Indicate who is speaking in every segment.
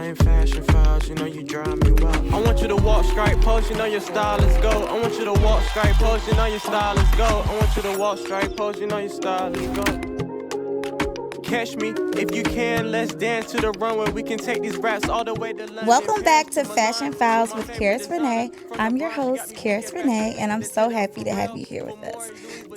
Speaker 1: playing fashion files, you know you drive me wild. I want you to walk straight pose, you know your style is gold. I want you to walk straight pose, you know your style is gold. I want you to walk straight pose, you know your style is gold. Catch me if you can, let's dance to the runway. We can take these raps all the way to London.
Speaker 2: Welcome back to Fashion Files with Karis Reneé. I'm your host, Karis Reneé, and I'm so happy to have you here with us.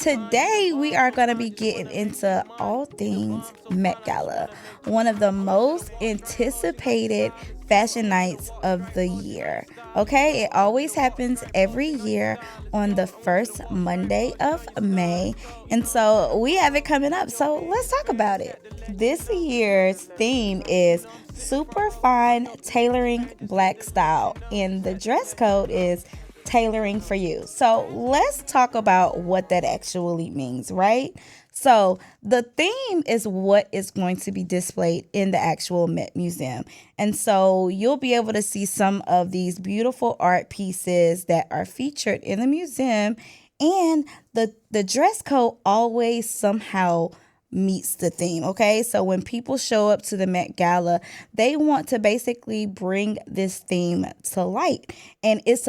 Speaker 2: Today, we are going to be getting into all things Met Gala, one of the most anticipated fashion nights of the year. Okay, it always happens every year on the first Monday of May, and so we have it coming up. So let's talk about it. This year's theme is Superfine Tailoring Black Style, and the dress code is Tailoring for You. So let's talk about what that actually means, right? So the theme is what is going to be displayed in the actual Met Museum. And so you'll be able to see some of these beautiful art pieces that are featured in the museum, and the dress code always somehow meets the theme. Okay, so when people show up to the Met Gala, they want to basically bring this theme to light, and it's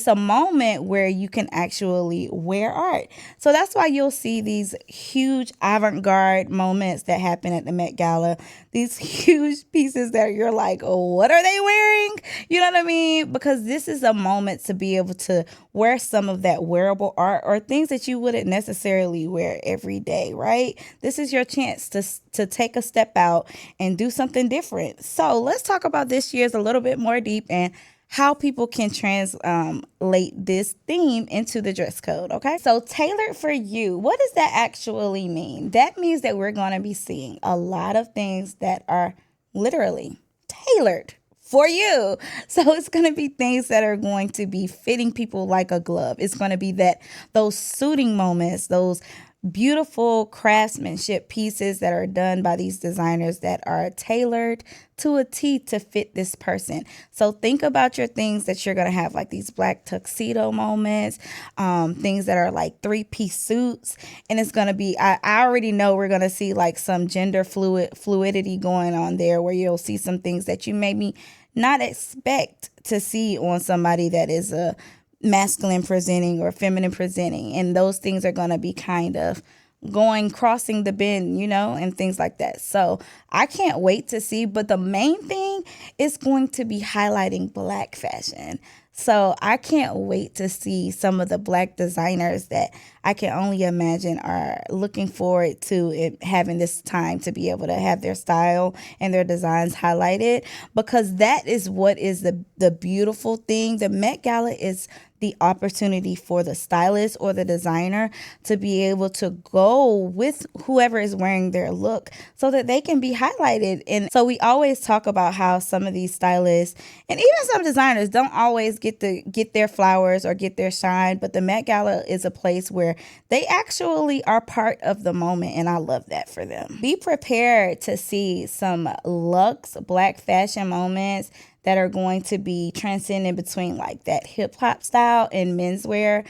Speaker 2: a moment where you can actually wear art. So that's why you'll see these huge avant-garde moments that happen at the Met Gala, these huge pieces that you're like, oh, what are they wearing? You know what I mean? Because this is a moment to be able to wear some of that wearable art or things that you wouldn't necessarily wear every day, right? This is your chance to take a step out and do something different. So let's talk about this year's a little bit more deep and how people can translate this theme into the dress code, okay? So tailored for you, what does that actually mean? That means that we're going to be seeing a lot of things that are literally tailored for you. So it's going to be things that are going to be fitting people like a glove. It's going to be those suiting moments, those beautiful craftsmanship pieces that are done by these designers that are tailored to a T to fit this person. So think about your things that you're going to have, like these black tuxedo moments, things that are like 3-piece suits. And it's going to be, I already know we're going to see like some gender fluidity going on there, where you'll see some things that you maybe not expect to see on somebody that is a masculine presenting or feminine presenting, and those things are going to be kind of crossing the bend, and things like that. So I can't wait to see, but the main thing is going to be highlighting Black fashion. So I can't wait to see some of the Black designers that I can only imagine are looking forward to it, having this time to be able to have their style and their designs highlighted, because that is what is the beautiful thing. The Met Gala is the opportunity for the stylist or the designer to be able to go with whoever is wearing their look so that they can be highlighted. And so we always talk about how some of these stylists and even some designers don't always get their flowers or get their shine, but the Met Gala is a place where they actually are part of the moment, and I love that for them. Be prepared to see some luxe Black fashion moments that are going to be transcending between like that hip hop style and menswear.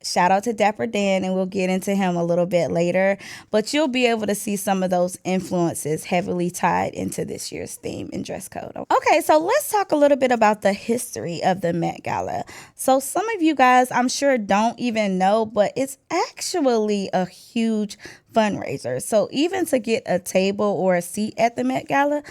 Speaker 2: Shout out to Dapper Dan, and we'll get into him a little bit later. But you'll be able to see some of those influences heavily tied into this year's theme and dress code. Okay, so let's talk a little bit about the history of the Met Gala. So some of you guys, I'm sure, don't even know, but it's actually a huge fundraiser. So even to get a table or a seat at the Met Gala,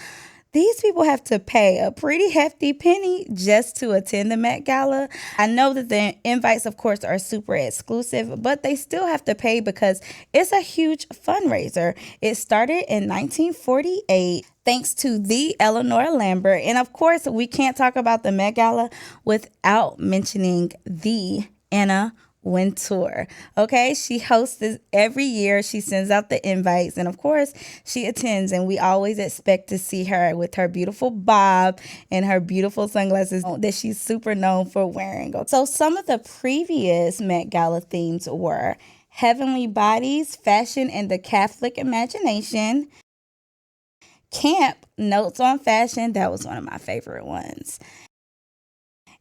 Speaker 2: these people have to pay a pretty hefty penny just to attend the Met Gala. I know that the invites, of course, are super exclusive, but they still have to pay because it's a huge fundraiser. It started in 1948 thanks to the Eleanor Lambert. And of course, we can't talk about the Met Gala without mentioning the Anna Wintour. Okay, she hosts this every year. She sends out the invites, and of course she attends, and we always expect to see her with her beautiful bob and her beautiful sunglasses that she's super known for wearing. So some of the previous Met Gala themes were Heavenly Bodies, Fashion and the Catholic Imagination, Camp, Notes on Fashion. That was one of my favorite ones.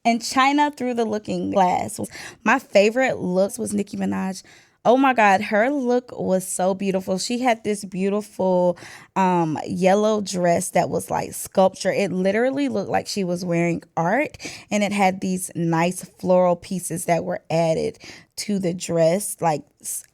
Speaker 2: And China Through the Looking Glass. My favorite looks was Nicki Minaj Oh my God, her look was so beautiful. She had this beautiful yellow dress that was like sculpture. It literally looked like she was wearing art, and it had these nice floral pieces that were added to the dress, like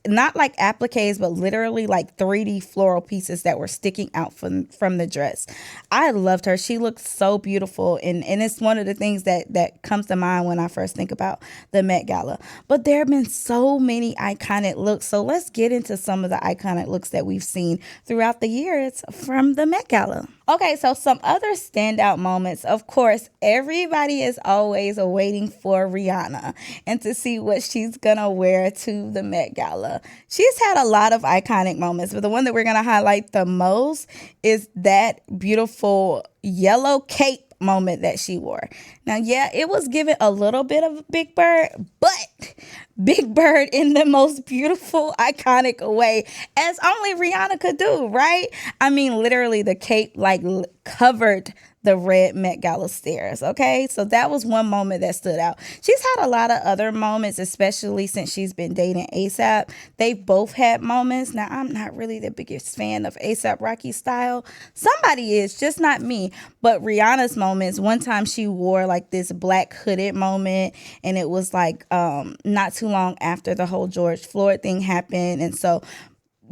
Speaker 2: not like appliques, but literally like 3D floral pieces that were sticking out from the dress. I loved her. She looked so beautiful, and it's one of the things that comes to mind when I first think about the Met Gala. But there have been so many iconic looks, so let's get into some of the iconic looks that we've seen throughout the years from the Met Gala. Okay, so some other standout moments. Of course, everybody is always waiting for Rihanna and to see what she's gonna wear to the Met Gala. She's had a lot of iconic moments, but the one that we're gonna highlight the most is that beautiful yellow cape moment that she wore. Now, yeah, it was given a little bit of Big Bird, but Big Bird in the most beautiful, iconic way, as only Rihanna could do, right? I mean, literally, the cape like covered the red Met Gala stairs. Okay, so that was one moment that stood out. She's had a lot of other moments, especially since she's been dating ASAP. They've both had moments. Now, I'm not really the biggest fan of ASAP Rocky style. Somebody is, just not me. But Rihanna's moments, one time she wore like this black hooded moment, and it was like not too long after the whole George Floyd thing happened. And so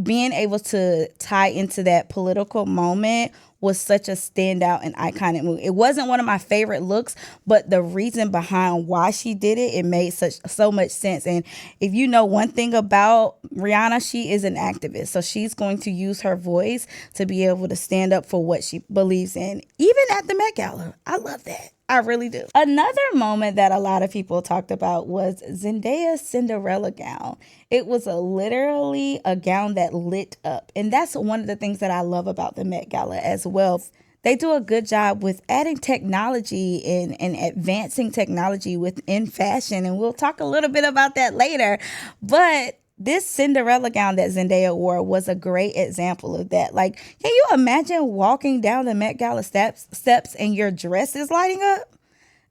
Speaker 2: being able to tie into that political moment was such a standout and iconic move. It wasn't one of my favorite looks, but the reason behind why she did it, it made so much sense. And if you know one thing about Rihanna, she is an activist. So she's going to use her voice to be able to stand up for what she believes in, even at the Met Gala. I love that. I really do. Another moment that a lot of people talked about was Zendaya's Cinderella gown. It was literally a gown that lit up. And that's one of the things that I love about the Met Gala as well. They do a good job with adding technology and advancing technology within fashion. And we'll talk a little bit about that later. But this Cinderella gown that Zendaya wore was a great example of that. Like, can you imagine walking down the Met Gala steps and your dress is lighting up?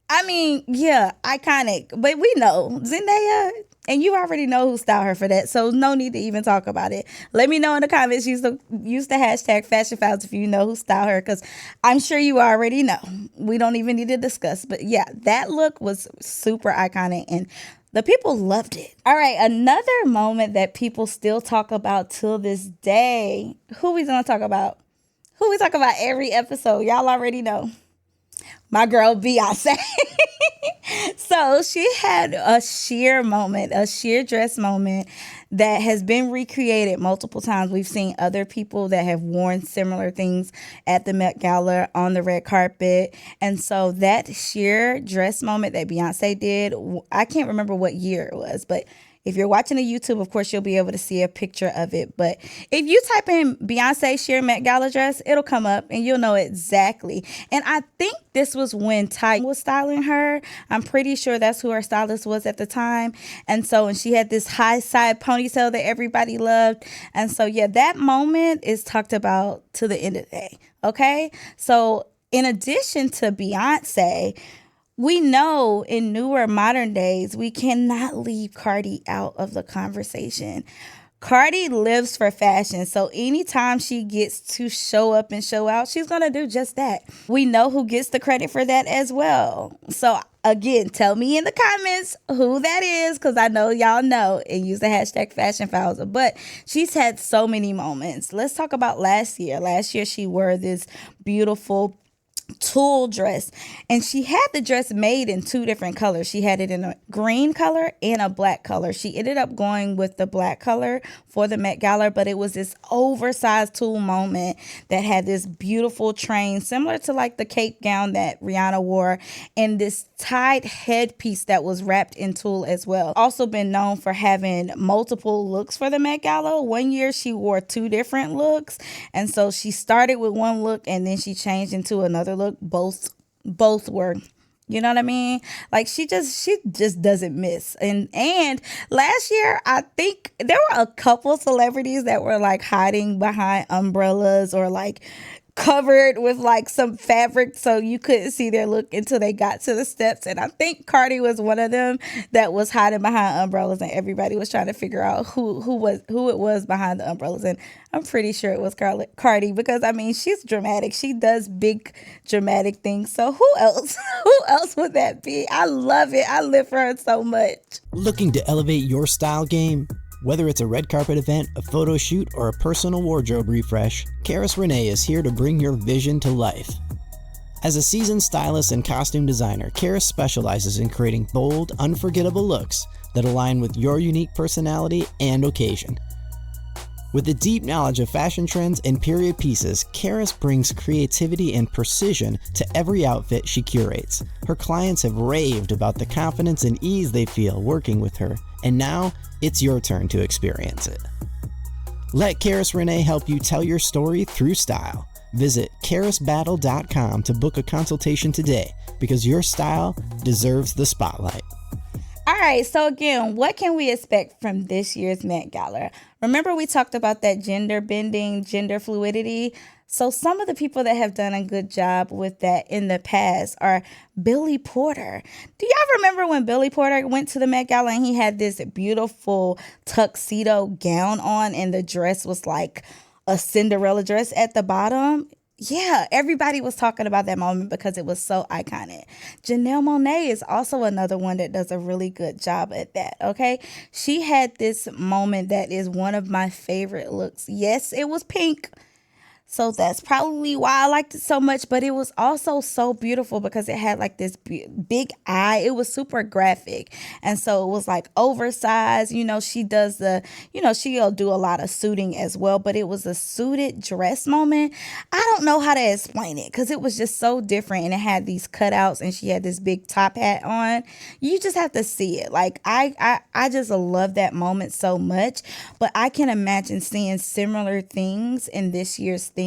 Speaker 2: I mean, yeah, iconic. But we know Zendaya, and you already know who styled her for that, so no need to even talk about it. Let me know in the comments. Use the hashtag Fashion Files if you know who styled her, because I'm sure you already know. We don't even need to discuss. But yeah, that look was super iconic, and the people loved it. All right, another moment that people still talk about till this day. Who we gonna talk about? Who we talk about every episode? Y'all already know. My girl Beyoncé. So she had a sheer moment, a sheer dress moment that has been recreated multiple times. We've seen other people that have worn similar things at the Met Gala on the red carpet. And so that sheer dress moment that Beyonce did, I can't remember what year it was, but if you're watching the YouTube, of course, you'll be able to see a picture of it. But if you type in Beyonce sheer Met Gala dress, it'll come up and you'll know exactly. And I think this was when Ty was styling her. I'm pretty sure that's who her stylist was at the time. And she had this high side ponytail that everybody loved. And so, yeah, that moment is talked about to the end of the day. Okay. So in addition to Beyonce, we know in newer modern days, we cannot leave Cardi out of the conversation. Cardi lives for fashion, so anytime she gets to show up and show out, she's going to do just that. We know who gets the credit for that as well. So again, tell me in the comments who that is, because I know y'all know, and use the hashtag Fashion Files. But she's had so many moments. Let's talk about last year. Last year, she wore this beautiful tulle dress, and she had the dress made in two different colors. She had it in a green color and a black color. She ended up going with the black color for the Met Gala, but it was this oversized tulle moment that had this beautiful train similar to like the cape gown that Rihanna wore, and this tied headpiece that was wrapped in tulle as well. Also been known for having multiple looks for the Met Gala. One year she wore two different looks, and so she started with one look and then she changed into another look. Both were, you know what I mean? Like she just doesn't miss. And last year, I think there were a couple celebrities that were like hiding behind umbrellas or like covered with like some fabric so you couldn't see their look until they got to the steps. And I think Cardi was one of them that was hiding behind umbrellas, and everybody was trying to figure out who it was behind the umbrellas. And I'm pretty sure it was Cardi, because I mean, she's dramatic. She does big dramatic things. So who else? Who else would that be? I love it. I live for her so much.
Speaker 3: Looking to elevate your style game? Whether it's a red carpet event, a photo shoot, or a personal wardrobe refresh, Karis Reneé is here to bring your vision to life. As a seasoned stylist and costume designer, Karis specializes in creating bold, unforgettable looks that align with your unique personality and occasion. With a deep knowledge of fashion trends and period pieces, Karis brings creativity and precision to every outfit she curates. Her clients have raved about the confidence and ease they feel working with her, and now it's your turn to experience it. Let Karis Reneé help you tell your story through style. Visit karisbattle.com to book a consultation today, because your style deserves the spotlight.
Speaker 2: All right, so again, what can we expect from this year's Met Gala? Remember, we talked about that gender bending, gender fluidity. So some of the people that have done a good job with that in the past are Billy Porter. Do y'all remember when Billy Porter went to the Met Gala and he had this beautiful tuxedo gown on, and the dress was like a Cinderella dress at the bottom? Yeah, everybody was talking about that moment because it was so iconic. Janelle Monáe is also another one that does a really good job at that, okay? She had this moment that is one of my favorite looks. Yes, it was pink. So that's probably why I liked it so much, but it was also so beautiful because it had like this big eye. It was super graphic. And so it was like oversized. You know, she does she'll do a lot of suiting as well, but it was a suited dress moment. I don't know how to explain it because it was just so different, and it had these cutouts, and she had this big top hat on. You just have to see it. Like I just love that moment so much, but I can imagine seeing similar things in this year's theme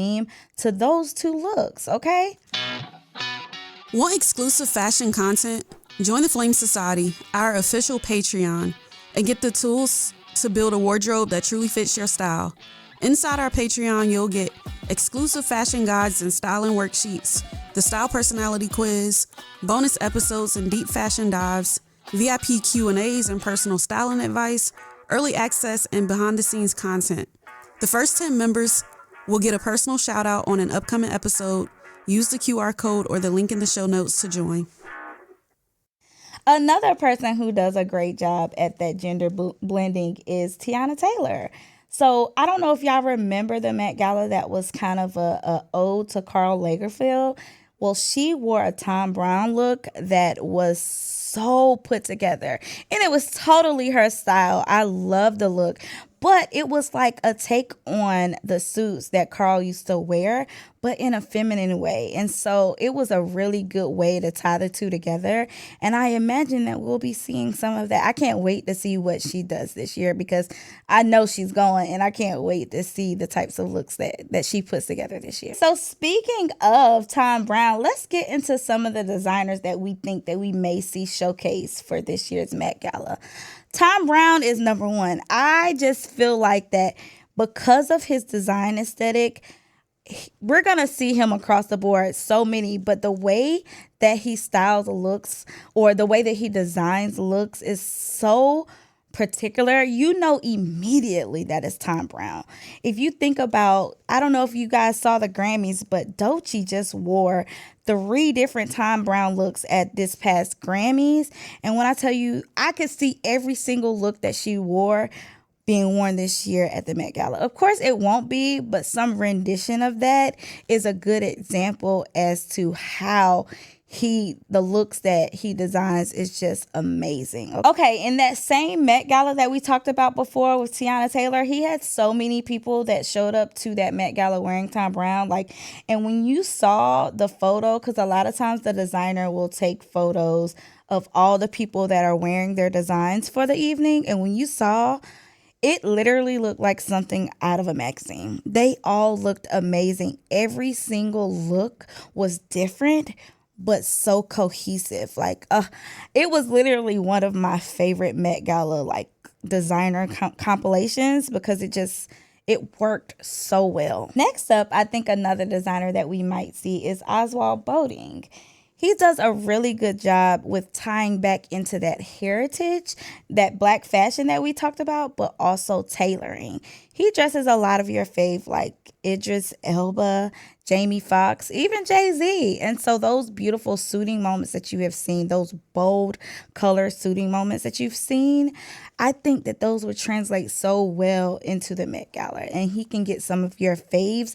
Speaker 2: to those two looks, okay?
Speaker 4: Want exclusive fashion content? Join the Flame Society, our official Patreon, and get the tools to build a wardrobe that truly fits your style. Inside our Patreon, you'll get exclusive fashion guides and styling worksheets, the Style Personality Quiz, bonus episodes and deep fashion dives, VIP Q&As and personal styling advice, early access and behind-the-scenes content. The first 10 members will get a personal shout out on an upcoming episode. Use the QR code or the link in the show notes to join.
Speaker 2: Another person who does a great job at that gender blending is Teyana Taylor. So I don't know if y'all remember the Met Gala that was kind of a ode to Karl Lagerfeld. Well, she wore a Thom Browne look that was so put together, and it was totally her style. I love the look. But it was like a take on the suits that Karl used to wear, but in a feminine way. And so it was a really good way to tie the two together. And I imagine that we'll be seeing some of that. I can't wait to see what she does this year, because I know she's going, and I can't wait to see the types of looks that she puts together this year. So speaking of Thom Browne, let's get into some of the designers that we think that we may see showcased for this year's Met Gala. Thom Browne is number one. I just feel like that because of his design aesthetic, we're going to see him across the board, so many, but the way that he styles looks, or the way that he designs looks, is so particular. You know immediately that it's Thom Browne. If you think about, I don't know if you guys saw the Grammys, but Doechii just wore 3 different Thom Browne looks at this past Grammys. And when I tell you, I could see every single look that she wore being worn this year at the Met Gala. Of course, it won't be, but some rendition of that is a good example as to how the looks that he designs is just amazing. Okay, in that same Met Gala that we talked about before with Teyana Taylor, he had so many people that showed up to that Met Gala wearing Thom Browne. And when you saw the photo, because a lot of times the designer will take photos of all the people that are wearing their designs for the evening, and when you saw, it literally looked like something out of a magazine. They all looked amazing. Every single look was different, but so cohesive. It was literally one of my favorite Met Gala designer compilations, because It worked so well. Next up, I think another designer that we might see is Oswald Boating. He does a really good job with tying back into that heritage, that black fashion that we talked about, but also tailoring. He dresses a lot of your fave like Idris Elba, Jamie Foxx, even Jay-Z. And so those beautiful suiting moments that you have seen, those bold color suiting moments that you've seen, I think that those would translate so well into the Met Gala. And he can get some of your faves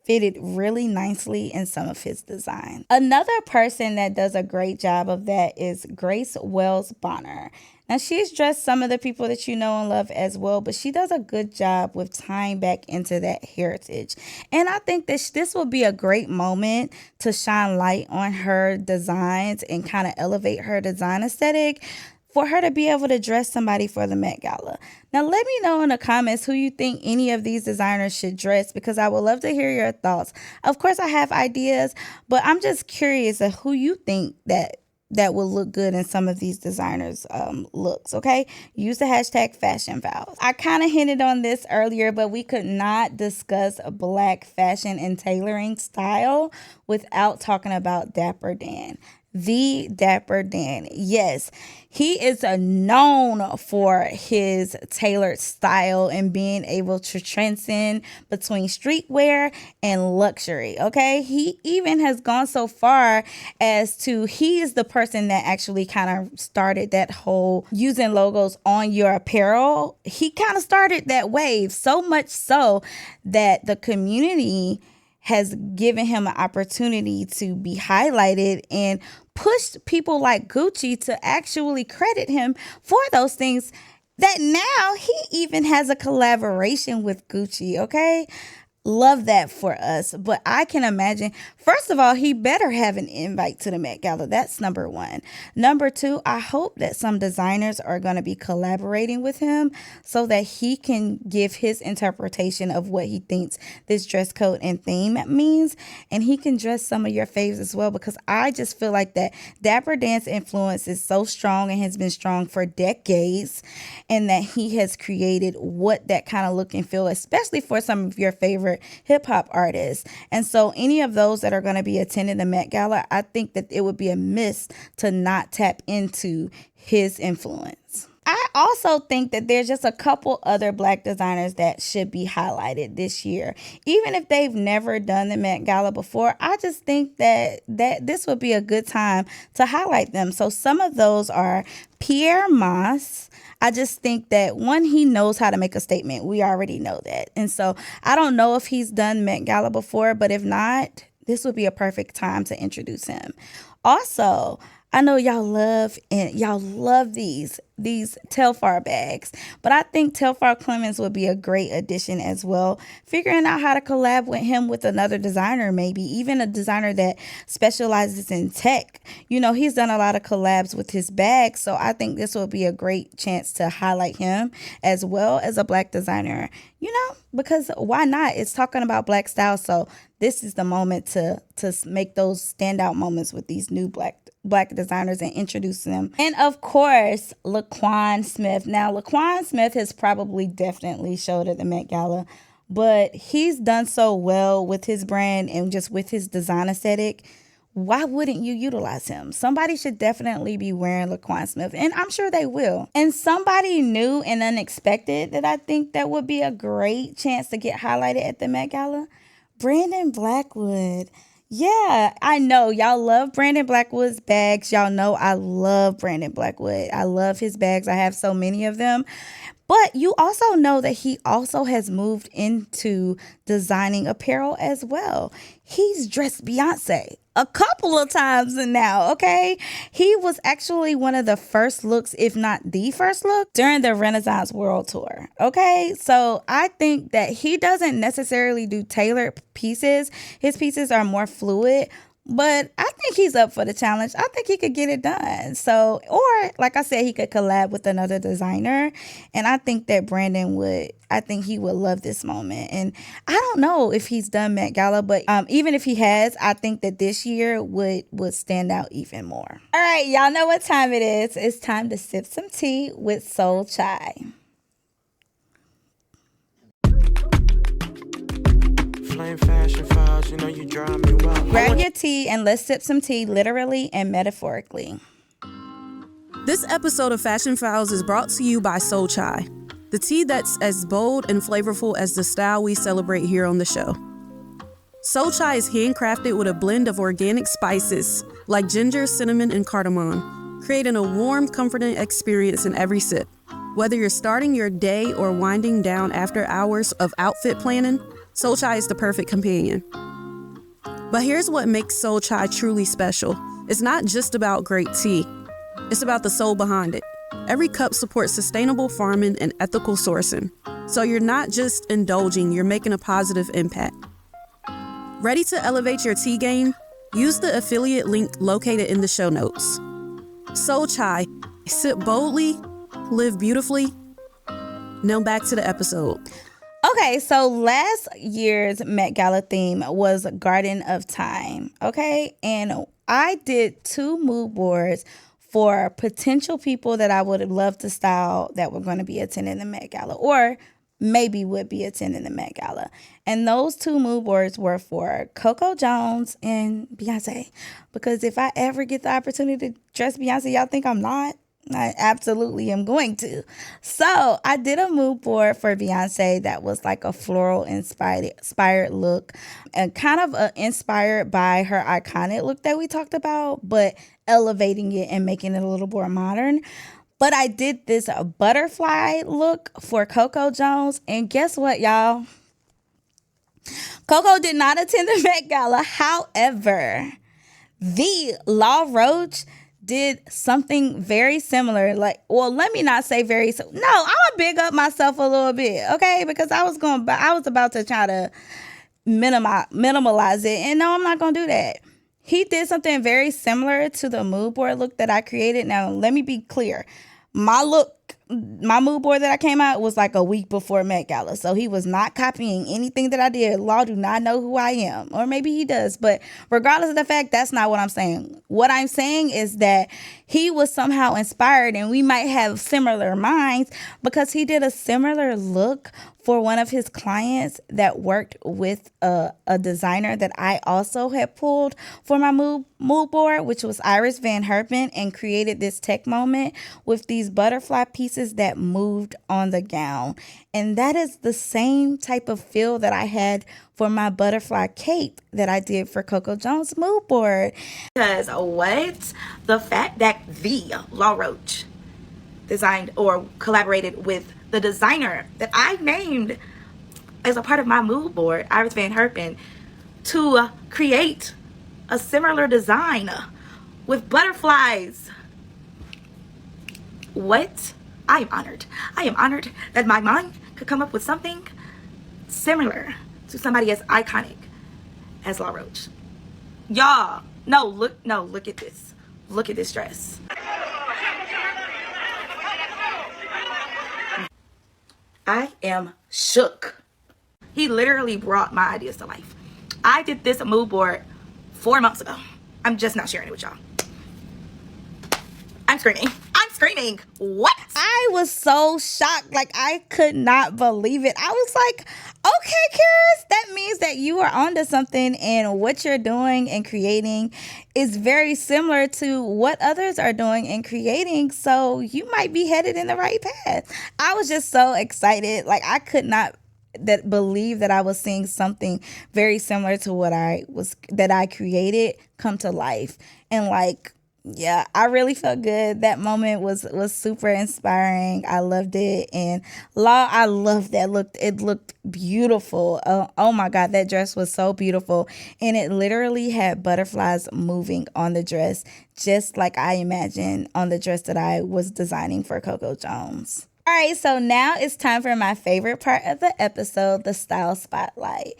Speaker 2: fitted really nicely in some of his design. Another person that does a great job of that is Grace Wells Bonner. Now, she's dressed some of the people that you know and love as well, but she does a good job with tying back into that heritage. And I think that this will be a great moment to shine light on her designs and kind of elevate her design aesthetic for her to be able to dress somebody for the Met Gala. Now, let me know in the comments who you think any of these designers should dress, because I would love to hear your thoughts. Of course, I have ideas, but I'm just curious of who you think that will look good in some of these designers' looks, okay? Use the hashtag #FashionFiles. I kind of hinted on this earlier, but we could not discuss black fashion and tailoring style without talking about Dapper Dan. The Dapper Dan. Yes, he is known for his tailored style and being able to transcend between streetwear and luxury, okay? He even has gone so far as to, he is the person that actually kind of started that whole using logos on your apparel. He kind of started that wave, so much so that the community has given him an opportunity to be highlighted and pushed people like Gucci to actually credit him for those things, that now he even has a collaboration with Gucci, okay? Love that for us. But I can imagine, first of all, he better have an invite to the Met Gala. That's number one. Number two, I hope that some designers are going to be collaborating with him so that he can give his interpretation of what he thinks this dress code and theme means. And he can dress some of your faves as well, because I just feel like that Dapper Dan's influence is so strong and has been strong for decades, and that he has created what that kind of look and feel, especially for some of your favorite hip hop artists. And so any of those that are going to be attending the Met Gala, I think that it would be a miss to not tap into his influence. I also think that there's just a couple other black designers that should be highlighted this year. Even if they've never done the Met Gala before, I just think that this would be a good time to highlight them. So some of those are Pierre Moss. I just think that, one, he knows how to make a statement. We already know that. And so I don't know if he's done Met Gala before, but if not, this would be a perfect time to introduce him. Also, I know y'all love these Telfar bags, but I think Telfar Clemens would be a great addition as well. Figuring out how to collab with him with another designer, maybe even a designer that specializes in tech. You know, he's done a lot of collabs with his bags, so I think this will be a great chance to highlight him as well as a black designer. You know, because why not? It's talking about black style, so this is the moment to make those standout moments with these new black designers and introduce them. And of course, Laquan Smith. Now, Laquan Smith has probably definitely showed at the Met Gala, but he's done so well with his brand and just with his design aesthetic. Why wouldn't you utilize him? Somebody should definitely be wearing Laquan Smith, and I'm sure they will. And somebody new and unexpected that I think that would be a great chance to get highlighted at the Met Gala, Brandon Blackwood. Yeah, I know y'all love Brandon Blackwood's bags. Y'all know I love Brandon Blackwood. I love his bags. I have so many of them. But you also know that he also has moved into designing apparel as well. He's dressed Beyoncé a couple of times now, okay? He was actually one of the first looks, if not the first look, during the Renaissance World Tour, okay? So I think that he doesn't necessarily do tailored pieces. His pieces are more fluid, but I think he's up for the challenge. I think he could get it done. So, or like I said, he could collab with another designer. And I think that Brandon would love this moment. And I don't know if he's done Met Gala, but even if he has, I think that this year would stand out even more. All right, y'all know what time it is. It's time to sip some tea with Soul Chai.
Speaker 1: same fashion files, you know you drive me wild.
Speaker 2: Grab your tea and let's sip some tea, literally and metaphorically.
Speaker 4: This episode of Fashion Files is brought to you by Soul Chai, the tea that's as bold and flavorful as the style we celebrate here on the show. Soul Chai is handcrafted with a blend of organic spices like ginger, cinnamon, and cardamom, creating a warm, comforting experience in every sip. Whether you're starting your day or winding down after hours of outfit planning, Soul Chai is the perfect companion. But here's what makes Soul Chai truly special. It's not just about great tea. It's about the soul behind it. Every cup supports sustainable farming and ethical sourcing. So you're not just indulging, you're making a positive impact. Ready to elevate your tea game? Use the affiliate link located in the show notes. Soul Chai, sip boldly, live beautifully. Now back to the episode.
Speaker 2: Okay, so last year's Met Gala theme was Garden of Time, okay? And I did 2 mood boards for potential people that I would love to style that were going to be attending the Met Gala or maybe would be attending the Met Gala. And those 2 mood boards were for Coco Jones and Beyonce. Because if I ever get the opportunity to dress Beyonce, y'all think I'm not? I absolutely am going to. So I did a mood board for Beyonce that was like a floral inspired look and kind of inspired by her iconic look that we talked about, but elevating it and making it a little more modern. But I did this butterfly look for Coco Jones. And guess what, y'all? Coco did not attend the Met Gala. However, the Law Roach did something very similar. Let me not say very. No, I'm gonna big up myself a little bit, okay? Because I was about to try to minimalize it, and no, I'm not gonna do that. He did something very similar to the mood board look that I created. Now, let me be clear. My mood board that I came out was like a week before Met Gala. So he was not copying anything that I did. Law do not know who I am. Or maybe he does. But regardless of the fact, that's not what I'm saying. What I'm saying is that he was somehow inspired and we might have similar minds because he did a similar look for one of his clients that worked with a designer that I also had pulled for my mood board, which was Iris Van Herpen, and created this tech moment with these butterfly pieces that moved on the gown. And that is the same type of feel that I had for my butterfly cape that I did for Coco Jones' mood board. Because the fact that the Law Roach designed or collaborated with the designer that I named as a part of my mood board, Iris Van Herpen, to create a similar design with butterflies. What? I am honored. I am honored that my mind could come up with something similar to somebody as iconic as Law Roach. Y'all, look at this. Look at this dress. I am shook. He literally brought my ideas to life. I did this mood board 4 months ago. I'm just not sharing it with y'all. I'm screaming. What? I was so shocked. I could not believe it. I was like, okay, Karis, that means that you are onto something, and what you're doing and creating is very similar to what others are doing and creating. So you might be headed in the right path. I was just so excited. I could not believe that I was seeing something very similar to what I created come to life. And yeah, I really felt good. That moment was super inspiring. I loved it. And Law, I loved that look. It looked beautiful. Oh my God, that dress was so beautiful. And it literally had butterflies moving on the dress, just like I imagined on the dress that I was designing for Coco Jones. All right, so now it's time for my favorite part of the episode, the style spotlight.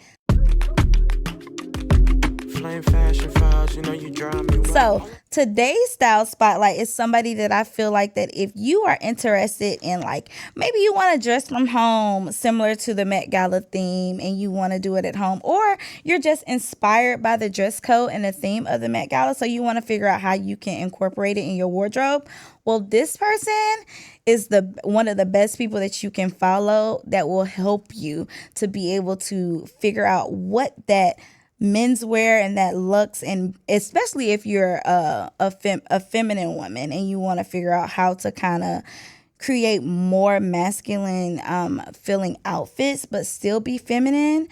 Speaker 1: Flame Fashion Files, you know you drive me wild.
Speaker 2: So today's style spotlight is somebody that I feel like that if you are interested in, like, maybe you want to dress from home similar to the Met Gala theme and you want to do it at home, or you're just inspired by the dress code and the theme of the Met Gala, so you want to figure out how you can incorporate it in your wardrobe. Well, this person is one of the best people that you can follow that will help you to be able to figure out what that menswear and that looks, and especially if you're a feminine woman and you want to figure out how to kind of create more masculine feeling outfits but still be feminine.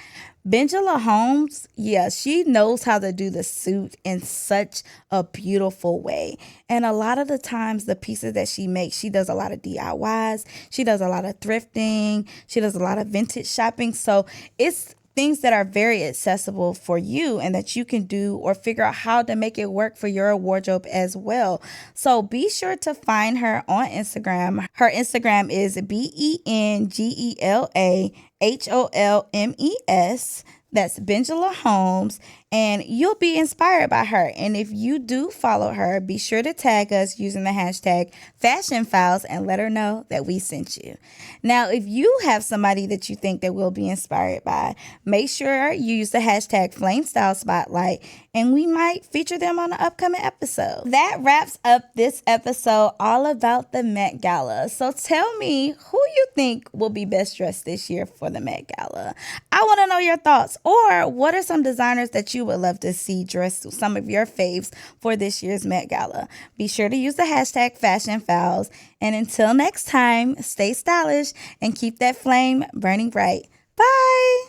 Speaker 2: Bengala Holmes, yeah, she knows how to do the suit in such a beautiful way. And a lot of the times the pieces that she makes, she does a lot of DIYs. She does a lot of thrifting. She does a lot of vintage shopping. So it's things that are very accessible for you and that you can do or figure out how to make it work for your wardrobe as well. So be sure to find her on Instagram. Her Instagram is BENGELAHOLMES. That's Bengala Holmes, and you'll be inspired by her. And if you do follow her, be sure to tag us using the hashtag Fashion Files and let her know that we sent you. Now, if you have somebody that you think that we'll be inspired by, make sure you use the hashtag Flame Style Spotlight, and we might feature them on an upcoming episode. That wraps up this episode all about the Met Gala. So tell me who you think will be best dressed this year for the Met Gala. I want to know your thoughts. Or what are some designers that you would love to see dressed some of your faves for this year's Met Gala? Be sure to use the hashtag Fashion Files. And until next time, stay stylish and keep that flame burning bright. Bye.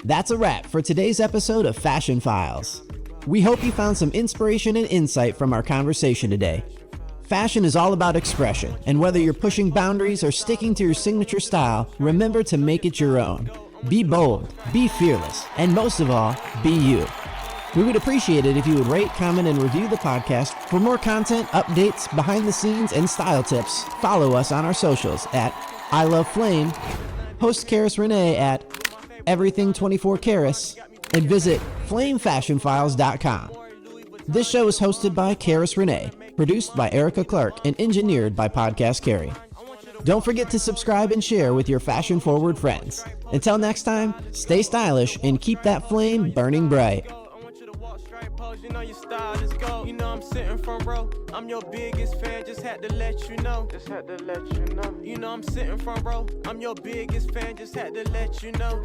Speaker 3: That's a wrap for today's episode of Fashion Files. We hope you found some inspiration and insight from our conversation today. Fashion is all about expression, and whether you're pushing boundaries or sticking to your signature style, remember to make it your own. Be bold, be fearless, and most of all, be you. We would appreciate it if you would rate, comment, and review the podcast. For more content, updates, behind the scenes, and style tips, follow us on our socials at I Love Flame, host Karis Reneé at Everything24Karis, and visit FlameFashionFiles.com. This show is hosted by Karis Reneé, produced by Erica Clark, and engineered by Podcast Carrie. Don't forget to subscribe and share with your fashion-forward friends. Until next time, stay stylish and keep that flame burning bright.
Speaker 1: You know your style is gold. You know I'm sitting front row. I'm your biggest fan, just had to let you know. You know I'm sitting front row. I'm your biggest fan, just had to let you know.